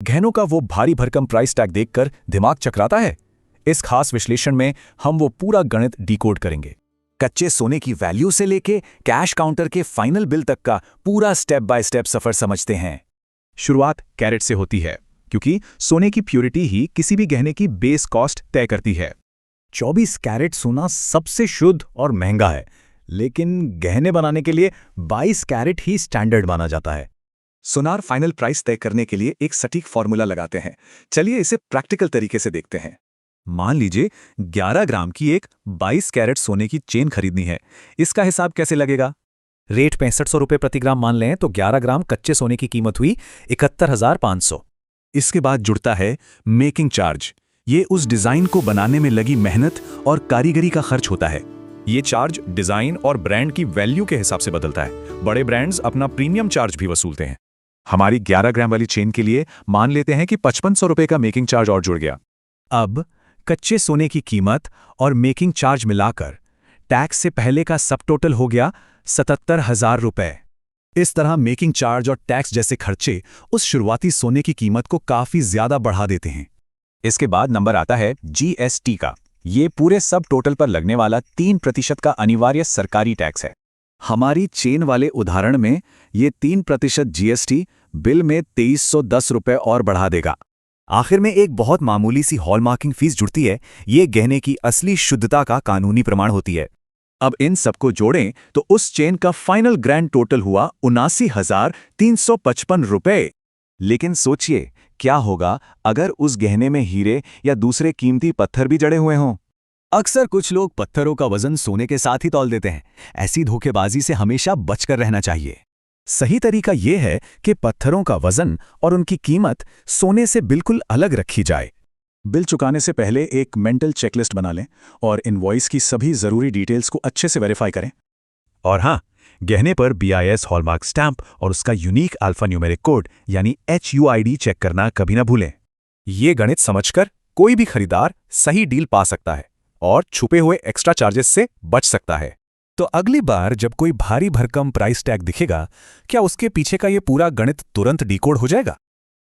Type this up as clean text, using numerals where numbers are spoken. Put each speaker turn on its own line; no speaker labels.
गहनों का वो भारी भरकम प्राइस टैग देखकर दिमाग चकराता है। इस खास विश्लेषण में हम वो पूरा गणित डिकोड करेंगे। कच्चे सोने की वैल्यू से लेके कैश काउंटर के फाइनल बिल तक का पूरा स्टेप बाय स्टेप सफर समझते हैं। शुरुआत कैरेट से होती है, क्योंकि सोने की प्योरिटी ही किसी भी गहने की बेस कॉस्ट तय करती है। 24 कैरेट सोना सबसे शुद्ध और महंगा है, लेकिन गहने बनाने के लिए 22 कैरेट ही स्टैंडर्ड माना जाता है।
सोनार फाइनल प्राइस तय करने के लिए एक सटीक फॉर्मूला लगाते हैं। चलिए इसे प्रैक्टिकल तरीके से देखते हैं।
मान लीजिए 11 ग्राम की एक 22 कैरेट सोने की चेन खरीदनी है। इसका हिसाब कैसे लगेगा? रेट 6500 रुपये प्रति ग्राम मान लें तो 11 ग्राम कच्चे सोने की कीमत हुई 71,500। इसके बाद जुड़ता है मेकिंग चार्ज। ये उस डिजाइन को बनाने में लगी मेहनत और कारीगरी का खर्च होता है। ये चार्ज डिजाइन और ब्रांड की वैल्यू के हिसाब से बदलता है। बड़े ब्रांड्स अपना प्रीमियम चार्ज भी वसूलते हैं। हमारी 11 ग्राम वाली चेन के लिए मान लेते हैं कि 5500 रुपये का मेकिंग चार्ज और जुड़ गया। अब कच्चे सोने की कीमत और मेकिंग चार्ज मिलाकर टैक्स से पहले का सब टोटल हो गया 77,000 रुपये। इस तरह मेकिंग चार्ज और टैक्स जैसे खर्चे उस शुरुआती सोने की कीमत को काफी ज्यादा बढ़ा देते हैं। इसके बाद नंबर आता है जीएसटी का। ये पूरे सब टोटल पर लगने वाला 3% का अनिवार्य सरकारी टैक्स है। हमारी चेन वाले उदाहरण में ये 3% जीएसटी बिल में 2310 रुपये और बढ़ा देगा। आखिर में एक बहुत मामूली सी हॉलमार्किंग फीस जुड़ती है। ये गहने की असली शुद्धता का कानूनी प्रमाण होती है। अब इन सबको जोड़ें तो उस चेन का फाइनल ग्रैंड टोटल हुआ 79,355 रुपये। लेकिन सोचिए, क्या होगा अगर उस गहने में हीरे या दूसरे कीमती पत्थर भी जड़े हुए हों? अक्सर कुछ लोग पत्थरों का वजन सोने के साथ ही तौल देते हैं। ऐसी धोखेबाजी से हमेशा बचकर रहना चाहिए। सही तरीका यह है कि पत्थरों का वजन और उनकी कीमत सोने से बिल्कुल अलग रखी जाए।
बिल चुकाने से पहले एक मेंटल चेकलिस्ट बना लें और इनवॉइस की सभी जरूरी डिटेल्स को अच्छे से वेरीफाई करें।
और हाँ, गहने पर BIS हॉलमार्क स्टैंप और उसका यूनिक अल्फान्यूमेरिक कोड यानी HUID चेक करना कभी ना भूलें। ये गणित समझकर कोई भी खरीदार सही डील पा सकता है और छुपे हुए एक्स्ट्रा चार्जेस से बच सकता है। तो अगली बार जब कोई भारी भरकम प्राइस टैग दिखेगा, क्या उसके पीछे का ये पूरा गणित तुरंत डिकोड हो जाएगा?